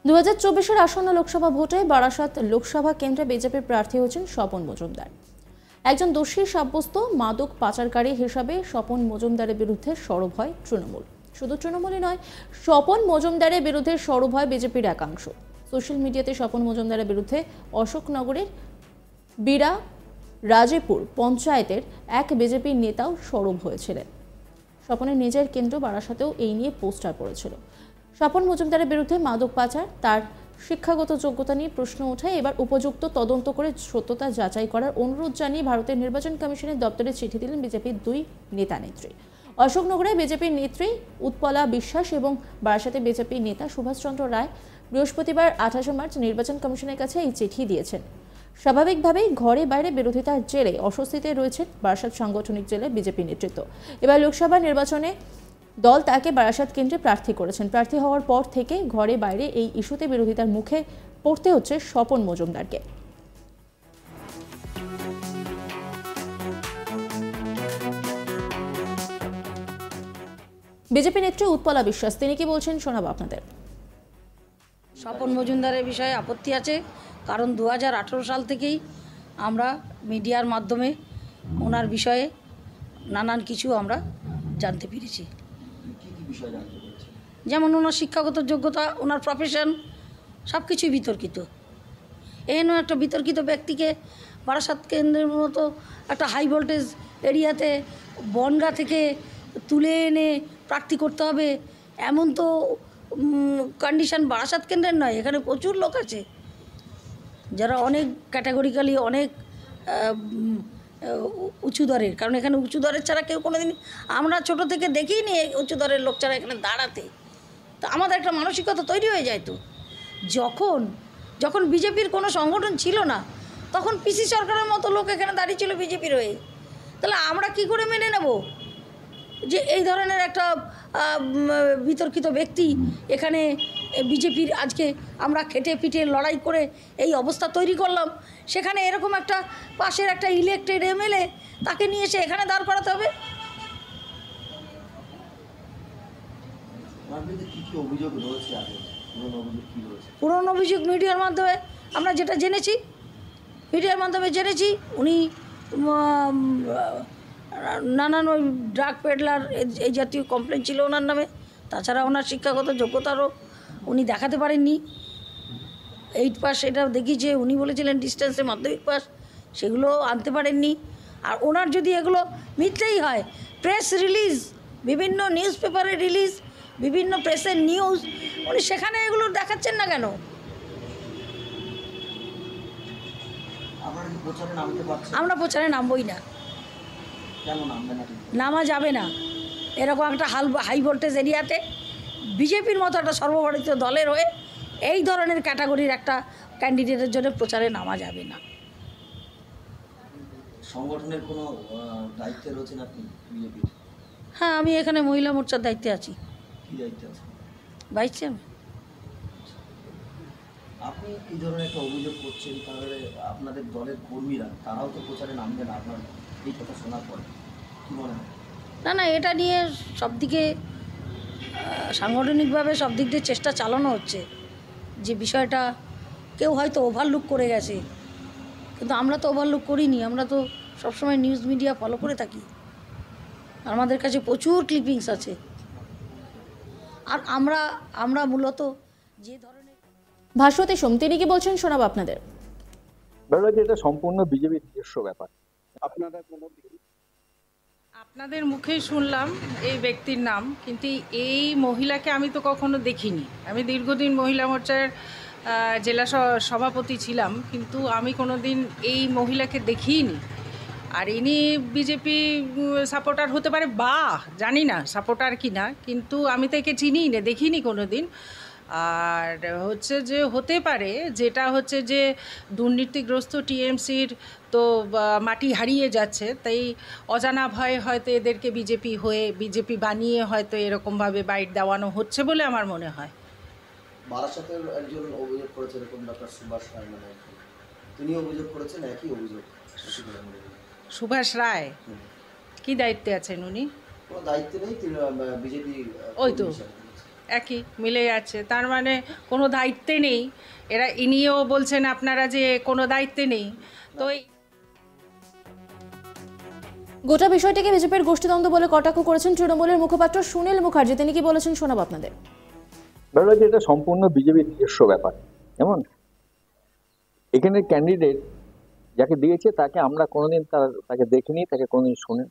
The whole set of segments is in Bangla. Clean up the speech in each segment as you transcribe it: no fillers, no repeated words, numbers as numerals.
2024 আসন্ন লোকসভা ভোটে বারাসাত লোকসভা কেন্দ্রে বিজেপির প্রার্থী হচ্ছেন স্বপন মজুমদার। একজন দোষী সাব্যস্ত মাদক পাচারকারী হিসাবে স্বপন মজুমদারের বিরুদ্ধে সরব হয় তৃণমূল। শুধু তৃণমূলই নয়, স্বপন মজুমদারের বিরুদ্ধে সরব হয় বিজেপির একাংশ। সোশ্যাল মিডিয়াতে স্বপন মজুমদারের বিরুদ্ধে অশোকনগরের বিরা রাজেপুর পঞ্চায়েতের এক বিজেপি নেতাও সরব হয়েছিলেন। স্বপনের নিজের কেন্দ্র বারাসাতেও এই নিয়ে পোস্টার পড়েছিল। স্বপন মজুমদারের বিরুদ্ধে মাদক পাচার, তার শিক্ষাগত যোগ্যতা নিয়ে প্রশ্ন ওঠায় এবার উপযুক্ত তদন্ত করে সত্যতা যাচাই করার অনুরোধ জানিয়ে ভারতের নির্বাচন কমিশনের দপ্তরে চিঠি দিলেন বিজেপির দুই নেতা নেত্রী। অশোকনগরে বিজেপির নেত্রী উৎপলা বিশ্বাস এবং বারাসাতে বিজেপির নেতা সুভাষচন্দ্র রায় বৃহস্পতিবার 28 মার্চ নির্বাচন কমিশনের কাছে এই চিঠি দিয়েছেন। স্বাভাবিকভাবেই ঘরে বাইরে বিরোধিতার জেরে অস্বস্তিতে রয়েছেন বারাসাত সাংগঠনিক জেলার বিজেপি নেতৃত্ব। এবার লোকসভা নির্বাচনে দল তাকে বারাসাত কেন্দ্রে প্রার্থী করেছেন। প্রার্থী হওয়ার পর থেকে ঘরে বাইরে এই ইস্যুতে বিরোধিতার মুখে পড়তে হচ্ছে স্বপন মজুমদারকে। বিজেপি নেত্রী উৎপলা বিশ্বাস, তিনি কি বলছেন শোনাবো আপনাদের। স্বপন মজুমদারের বিষয়ে আপত্তি আছে, কারণ 2018 সাল থেকেই আমরা মিডিয়ার মাধ্যমে ওনার বিষয়ে নানান কিছু আমরা জানতে পেরেছি। যেমন ওনার শিক্ষাগত যোগ্যতা, ওনার প্রফেশন, সব কিছুই বিতর্কিত। এহেন একটা বিতর্কিত ব্যক্তিকে বারাসাত কেন্দ্রের মতো একটা হাই ভোল্টেজ এরিয়াতে বনগা থেকে তুলে এনে প্রার্থী করতে হবে, এমন তো কন্ডিশন বারাসাত কেন্দ্রের নয়। এখানে প্রচুর লোক আছে যারা অনেক ক্যাটাগরিক্যালি অনেক উঁচু দরের, কারণ এখানে উঁচু দরের ছাড়া কেউ কোনোদিন আমরা ছোট থেকে দেখিনি উঁচু দরের লোক ছাড়া এখানে দাঁড়াতে। তো আমাদের একটা মানসিকতা তৈরি হয়ে যায়। তো যখন বিজেপির কোনো সংগঠন ছিল না, তখন পিসি সরকারের মতো লোক এখানে দাঁড়িয়েছিল বিজেপির হয়ে। তাহলে আমরা কি করে মেনে নেব যে এই ধরনের একটা বিতর্কিত ব্যক্তি এখানে বিজেপির, আজকে আমরা খেটে পিটে লড়াই করে এই অবস্থা তৈরি করলাম, সেখানে এরকম একটা পাশের একটা ইলেক্টেড এমএলএ তাকে নিয়ে এসে এখানে দাঁড় করাতে হবে? পুরনো অভিযোগ মিডিয়ার মাধ্যমে আমরা যেটা জেনেছি, উনি নানান ওই ড্রাগ পেডলার এই জাতীয় কমপ্লেন ছিল ওনার নামে। তাছাড়া ওনার শিক্ষাগত যোগ্যতারও উনি দেখাতে পারেননি। 8 পাস এটা দেখিয়েছে, উনি বলেছিলেন ডিস্টেন্সে মাধ্যমিক পাস, সেগুলো আনতে পারেননি। আর ওনার যদি এগুলো মিথ্যেই হয়, প্রেস রিলিজ, বিভিন্ন নিউজ পেপারে রিলিজ, বিভিন্ন প্রেসের নিউজ, উনি সেখানে এগুলো দেখাচ্ছেন না কেন? আমরা প্রচারে নামবই না। নামা যাবে না। এরকম একটা হাই ভোল্টেজ এরিয়াতে বিজেপির মতো একটা সর্বভারতীয় দলের হয়ে এই ধরনের ক্যাটাগরির একটা ক্যান্ডিডেটের জন্য প্রচারে নামা যাবে না। সংগঠনের কোনো দায়িত্বে রয়েছেন আপনি বিজেপির? হ্যাঁ, আমি এখানে মহিলা মোর্চার দায়িত্বে আছি। কি দায়িত্বে আছেন? Vice chairman. আপনি এই ধরনের একটা অভিযোগ করছেন, তাহলে আপনাদের দলের কর্মীরা তারাও তো প্রচারে নামবে না আপনার এই কথা শোনার পরে, কি মনে হয়? না, এটা নিয়ে সব দিকে সাংগঠনিকভাবে সব দিক দিয়ে চেষ্টা চালানো হচ্ছে। যে বিষয়টা কেউ হয়তো ওভারলুক করে গেছে, কিন্তু আমরা তো ওভারলুক করিনি। আমরা তো সবসময় নিউজ মিডিয়া ফলো করে থাকি, আমাদের কাছে প্রচুর ক্লিপিংস আছে। আর আমরা মূলত যে ধরনের ভাস্বতী সোম, তিনি কি বলছেন শোনাবো আপনাদের। এটা সম্পূর্ণ বিজেপির নিজস্ব ব্যাপার। আপনাদের মুখেই শুনলাম এই ব্যক্তির নাম, কিন্তু এই মহিলাকে আমি তো কখনো দেখিনি। আমি দীর্ঘদিন মহিলা মোর্চার জেলা সভাপতি ছিলাম, কিন্তু আমি কোনোদিন এই মহিলাকে দেখিনি। আর ইনি বিজেপি সাপোর্টার হতে পারে, বা জানি না সাপোর্টার কি না, কিন্তু আমি তো একে চিনি না, দেখিনি কোনো দিন। আর হচ্ছে যে হতে পারে, যেটা হচ্ছে যে দুর্নীতিগ্রস্ত টিএমসির তো মাটি হারিয়ে যাচ্ছে, তাই অজানা ভয়ে হয়তো এদেরকে বিজেপি বানিয়ে হয়তো এরকমভাবে বাইট দেওয়ানো হচ্ছে বলে আমার মনে হয়। বারাসাতের একজন অভিযোগ করেছেন, এরকম ডক্টর সুভাষ রায় নামে, তিনি অভিযোগ করেছেন একই অভিযোগ। সুভাষ রায় কি দায়িত্বে আছেন উনি? কোনো দায়িত্ব নেই, তিনি বিজেপি। ওই তো একই মিলে যাচ্ছে, তার মানে কোনো দায়িত্বে নেই এরা। ইনিও বলছেন আপনারা যে কোনো দায়িত্বে নেই, তো গোটা বিষয়টিকে বিজেপির গোষ্ঠীদ্বন্দ্ব বলে কটাক্ষ করেছেন তৃণমূলের মুখপাত্র সুনীল মুখার্জি। তিনি কি বলেছেন শোনাবো আপনাদের। বেরোলো যে এটা সম্পূর্ণ বিজেপির নিজস্ব ব্যাপার। যেমন এখানে ক্যান্ডিডেট যাকে দিয়েছে তাকে আমরা কোনোদিন তাকে দেখিনি, তাকে কোনোদিন শুনে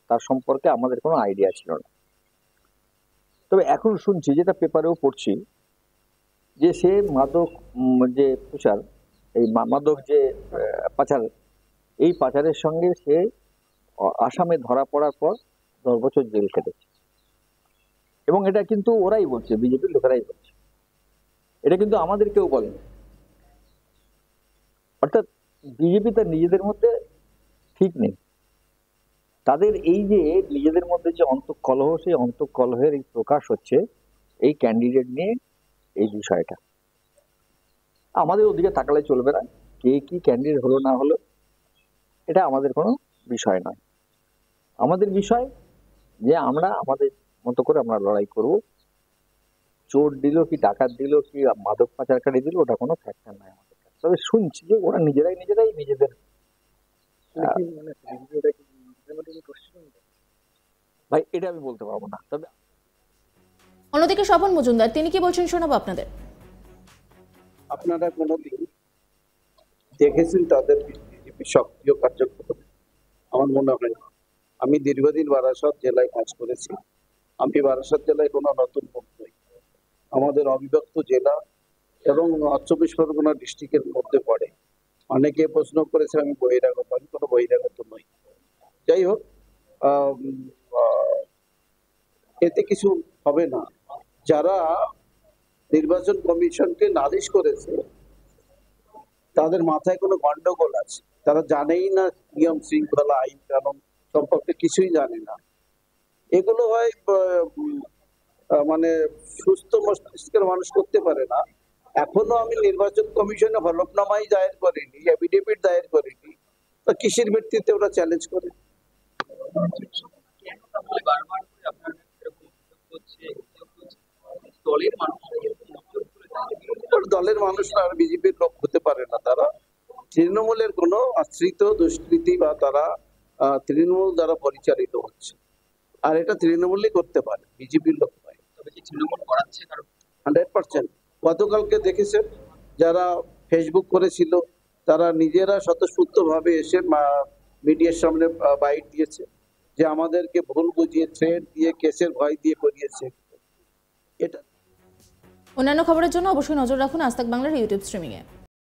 তার সম্পর্কে আমাদের কোনো আইডিয়া ছিল না। তবে এখন শুনছি, যেটা পেপারেও পড়ছি, যে সে মাদক যে প্রচার, এই মাদক যে পাচার, এই পাচারের সঙ্গে সে আসামে ধরা পড়ার পর 10 বছর জেল কেটেছে। এবং এটা কিন্তু ওরাই বলছে, বিজেপির লোকেরাই বলছে, এটা কিন্তু আমাদের কেউ বলেনি। অর্থাৎ বিজেপি তার নিজেদের মধ্যে ঠিক নেই। তাদের এই যে নিজেদের মধ্যে যে অন্তঃকলহ, সেই অন্তঃকলহের এই প্রকাশ হচ্ছে এই ক্যান্ডিডেট নিয়ে এই বিষয়টা। আমাদের ওদিকে তাকালে চলবে না, কে কি ক্যান্ডিডেট হলো না হলো এটা আমাদের কোনো বিষয় নয়। আমাদের বিষয় যে আমরা আমাদের মতো করে আমরা লড়াই করব। চোর দিল কি ডাকাত দিল কি মাদক পাচারকারী দিল, ওটা কোনো ফ্যাক্টর নয় আমাদের কাছে। তবে শুনছি যে ওরা নিজেরাই নিজেদের ভাই এটা আমি বলতে পারবো না। তবে অন্যদিকে স্বপন মজুমদার তিনি কি বলছেন শোনাবো আপনাদের। আপনারা কোনোদিন দেখেছেন তাদের বিজেপি সক্রিয় কার্যক্রম? আমার মনে হয় না। আমি দীর্ঘদিন বারাসত জেলায় কাজ করেছি। আমি বারাসত জেলায় কোনো নতুন মুখ নই। আমাদের অবিভক্ত জেলা এবং 24 পরগনা ডিস্ট্রিক্টের মধ্যে পড়ে। অনেকে প্রশ্ন করেছে আমি বহিরাগত, আমি কোনো বহিরাগত নই। যাই হোক, এতে কিছু হবে না। যারা নির্বাচন কমিশনকে নালিশ করেছে তাদের মাথায় কোনো গন্ডগোল আছে, তারা জানেই না নিয়ম শৃঙ্খলা আইন কানুন সম্পর্কে, কিছুই জানে না। এগুলো হয় মানে সুস্থ মস্তিষ্কের মানুষ করতে পারে না। এখনো আমি নির্বাচন কমিশনে হলফনামাই দায়ের করিনি, এফিডেভিট দায়ের করিনি, তো কিসের ভিত্তিতে ওরা চ্যালেঞ্জ করে? দলের মানুষরা আর বিজেপির লোক হতে পারে না। তারা তৃণমূলের কোনো আশ্রিত দুষ্কৃতি বা তারা তৃণমূল দ্বারা পরিচালিত হচ্ছে, আর এটা তৃণমূলই করতে পারে, বিজেপির লোক নয়। 100%। গতকালকে দেখেছেন যারা ফেসবুক করেছিল তারা নিজেরা স্বতঃস্ফূর্ত ভাবে এসে মিডিয়ার সামনে বাইট দিয়েছে যে আমাদেরকে ভুল বুঝিয়ে থ্রেট দিয়ে কেসের ভয় দিয়ে করিয়েছে। এটা অন্যান্য খবরের জন্য অবশ্যই নজর রাখুন আজ তাক বাংলার ইউটিউব স্ট্রিমিংয়ে।